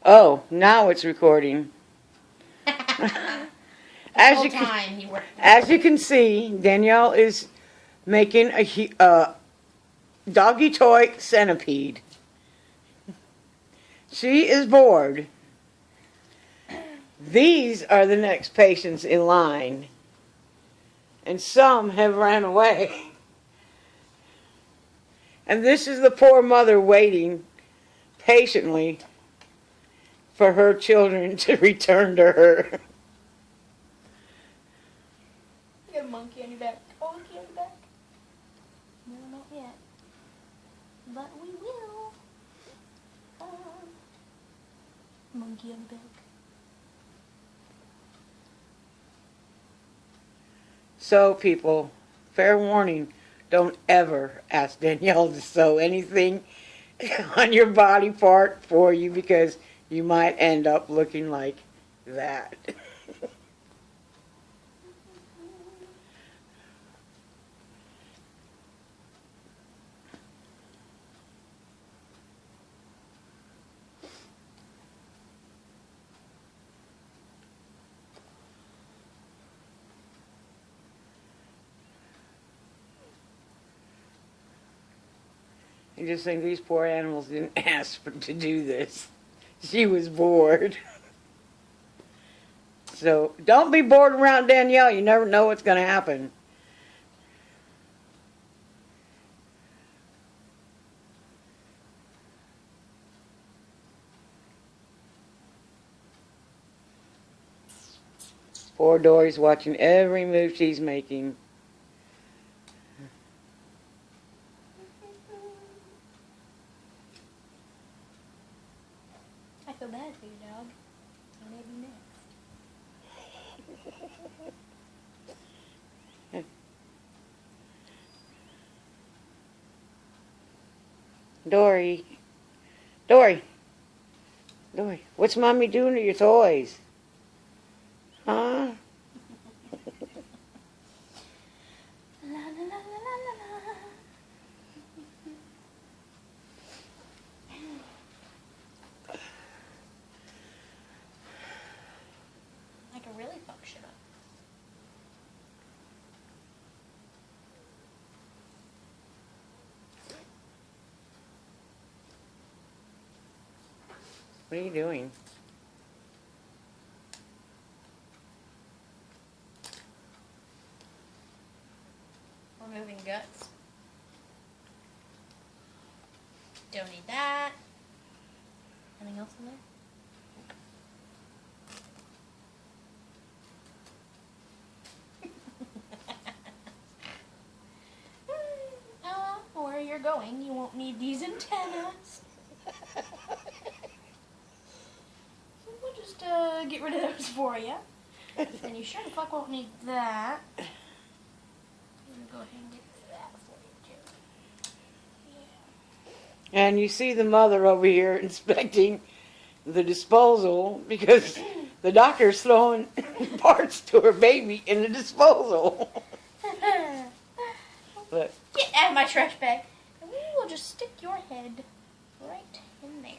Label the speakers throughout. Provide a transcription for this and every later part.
Speaker 1: Oh, now it's recording. As you can see, Danielle is making a doggy toy centipede. She is bored. These are the next patients in line, and some have ran away. And this is the poor mother waiting patiently for her children to return to her.
Speaker 2: You got a monkey on your back. Oh, monkey on your back. No, not yet. But we will. Monkey on the back.
Speaker 1: So, people, fair warning, don't ever ask Danielle to sew anything on your body part for you, because you might end up looking like that. You just think these poor animals didn't ask to do this. She was bored. So don't be bored around Danielle. You never know what's going to happen. Poor Dory's watching every move she's making.
Speaker 2: I feel bad for you, dog. You may be next.
Speaker 1: Dory. Dory. Dory. What's Mommy doing to your toys? Huh?
Speaker 2: La, la, la, la, la, la. I can really function up.
Speaker 1: What are you doing?
Speaker 2: Removing guts. Don't need that. Anything else in there? Oh, well, where you're going, you won't need these antennas. We'll just get rid of those for you. And you sure the fuck won't need that. I'm gonna go ahead and get rid of that for you too. Yeah.
Speaker 1: And you see the mother over here inspecting the disposal because the doctor's throwing parts to her baby in the disposal. Look.
Speaker 2: Get out of my trash bag. And we will just stick your head right in there.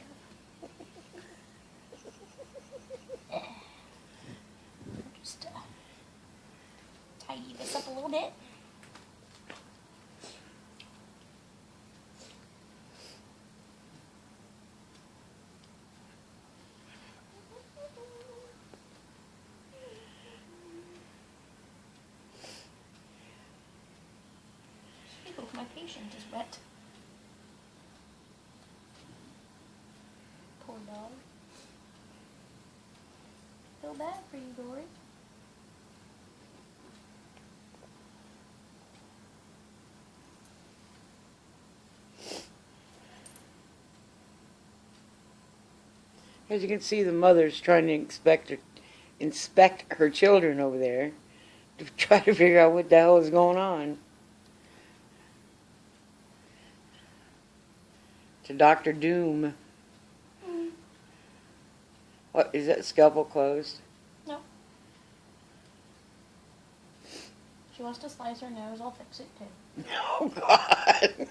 Speaker 2: Just tidy this up a little bit. My patient is wet. Poor dog. Feel bad for you, Dory.
Speaker 1: As you can see, the mother's trying to inspect her children over there to try to figure out what the hell is going on. To Dr. Doom. What, is that scalpel closed?
Speaker 2: No. She wants to slice her nose, I'll fix it too.
Speaker 1: Oh, God.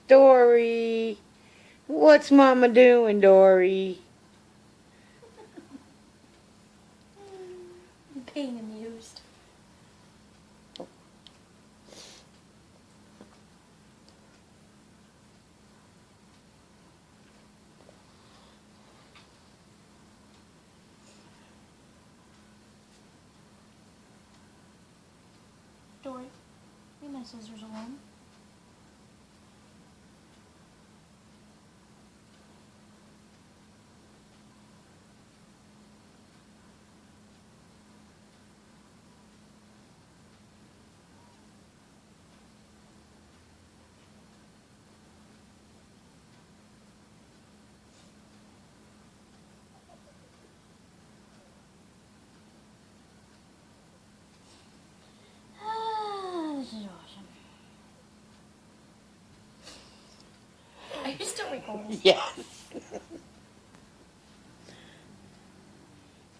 Speaker 1: Dory. What's Mama doing, Dory?
Speaker 2: being amused. Dory, leave my scissors alone. This is awesome. Are you still recording?
Speaker 1: Yes. It's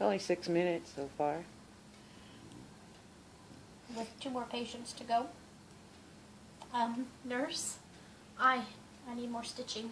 Speaker 1: only 6 minutes so far.
Speaker 2: With 2 more patients to go. Nurse, I need more stitching.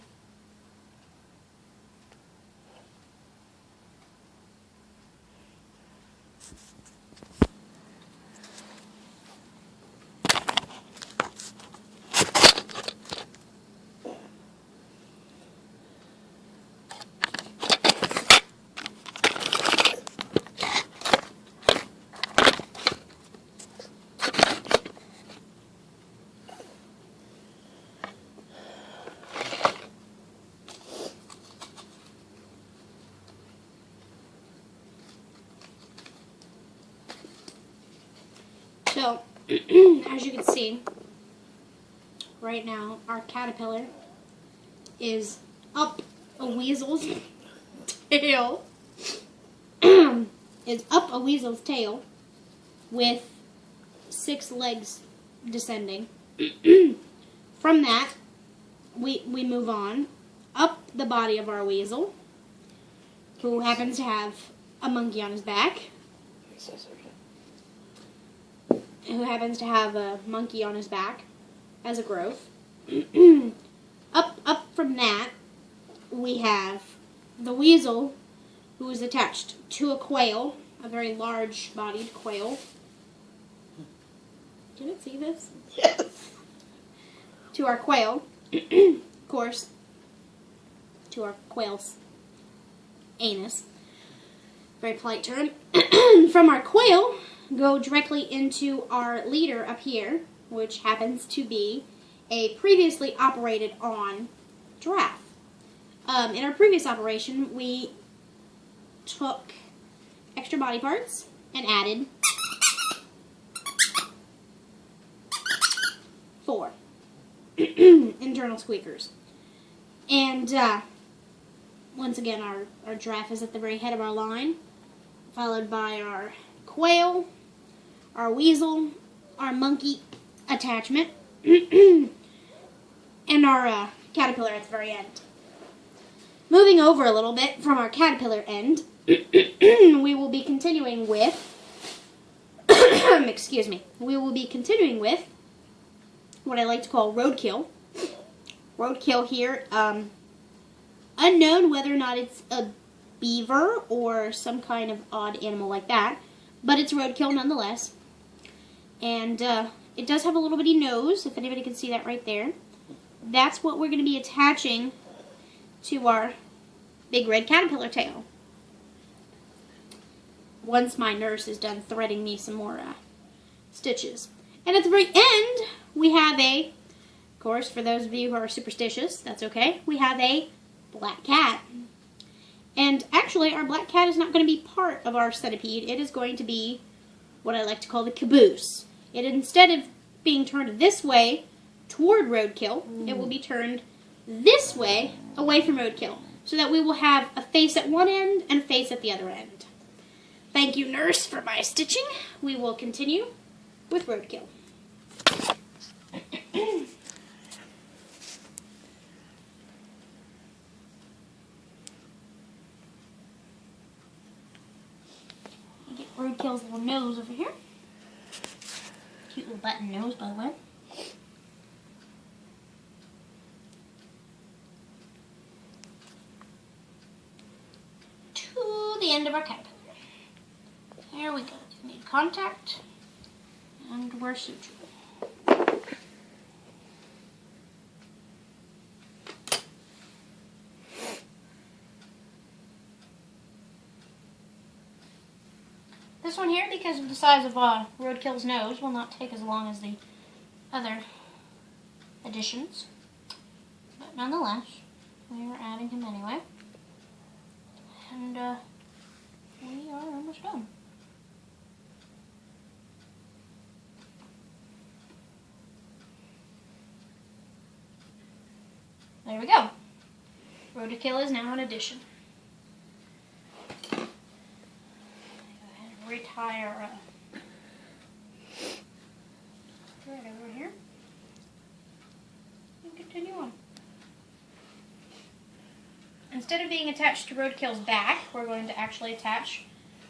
Speaker 2: So, as you can see, right now our caterpillar is up a weasel's tail. Is up a weasel's tail with 6 legs descending. From that, we move on up the body of our weasel, who happens to have a monkey on his back. Who happens to have a monkey on his back as a growth. Up from that, we have the weasel, who is attached to a quail, a very large-bodied quail. Can it see this?
Speaker 1: Yes.
Speaker 2: To our quail, of course, to our quail's anus. Very polite term. From our quail, go directly into our leader up here, which happens to be a previously operated on giraffe. In our previous operation, we took extra body parts and added 4 internal squeakers. And once again, our giraffe is at the very head of our line, followed by our quail, our weasel, our monkey attachment, and our caterpillar at the very end. Moving over a little bit from our caterpillar end, we will be continuing with, excuse me, we will be continuing with what I like to call roadkill. Roadkill here, unknown whether or not it's a beaver or some kind of odd animal like that, but it's roadkill nonetheless. And it does have a little bitty nose, if anybody can see that right there. That's what we're going to be attaching to our big red caterpillar tail. Once my nurse is done threading me some more stitches. And at the very end, we have a, of course, for those of you who are superstitious, that's okay, we have a black cat. And actually, our black cat is not going to be part of our centipede. It is going to be what I like to call the caboose. It, instead of being turned this way toward roadkill, it will be turned this way away from roadkill, so that we will have a face at one end and a face at the other end. Thank you, nurse, for my stitching. We will continue with roadkill. Get roadkill's little nose over here. Cute little button nose, by the way. To the end of our caterpillar. There we go. Need contact and wear suture. This one here, because of the size of Roadkill's nose, will not take as long as the other additions. But nonetheless, we are adding him anyway. And we are almost done. There we go. Roadkill is now an addition. Retie our thread over here and continue on. Instead of being attached to Roadkill's back, we're going to actually attach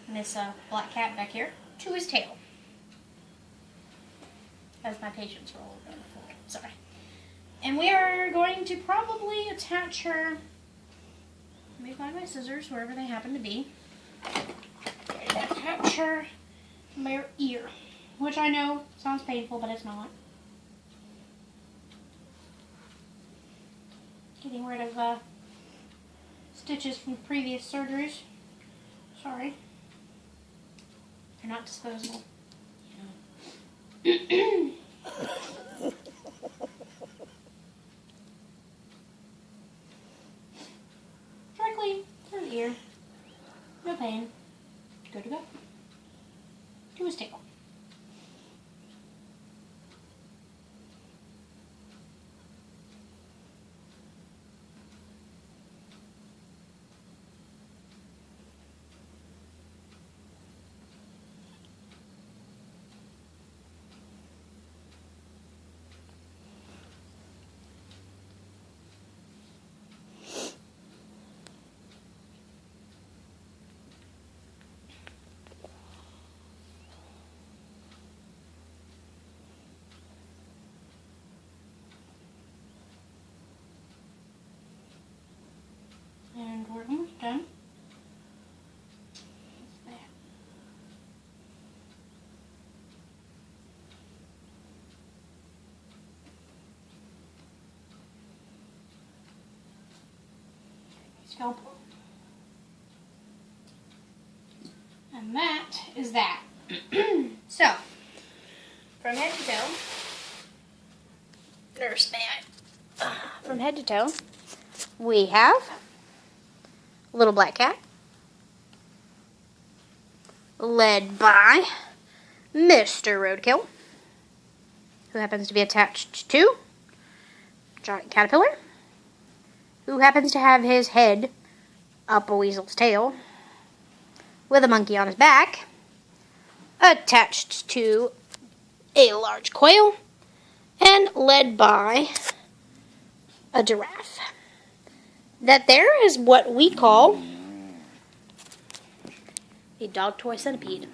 Speaker 2: this black cat back here to his tail. As my patients roll over the floor. Sorry. And we are going to probably attach her. Let me find my scissors wherever they happen to be. Attach her to my ear, which I know sounds painful, but it's not. Getting rid of stitches from previous surgeries. Sorry. They're not disposable. Directly through the ear. No pain. Good to go. To his tail. And we're almost done. There. Scalpel. And that is that. So, from head to toe, nurse may I? From head to toe, we have a little black cat, led by Mr. Roadkill, who happens to be attached to Giant Caterpillar, who happens to have his head up a weasel's tail, with a monkey on his back, attached to a large quail, and led by a giraffe. That there is what we call a dog toy centipede.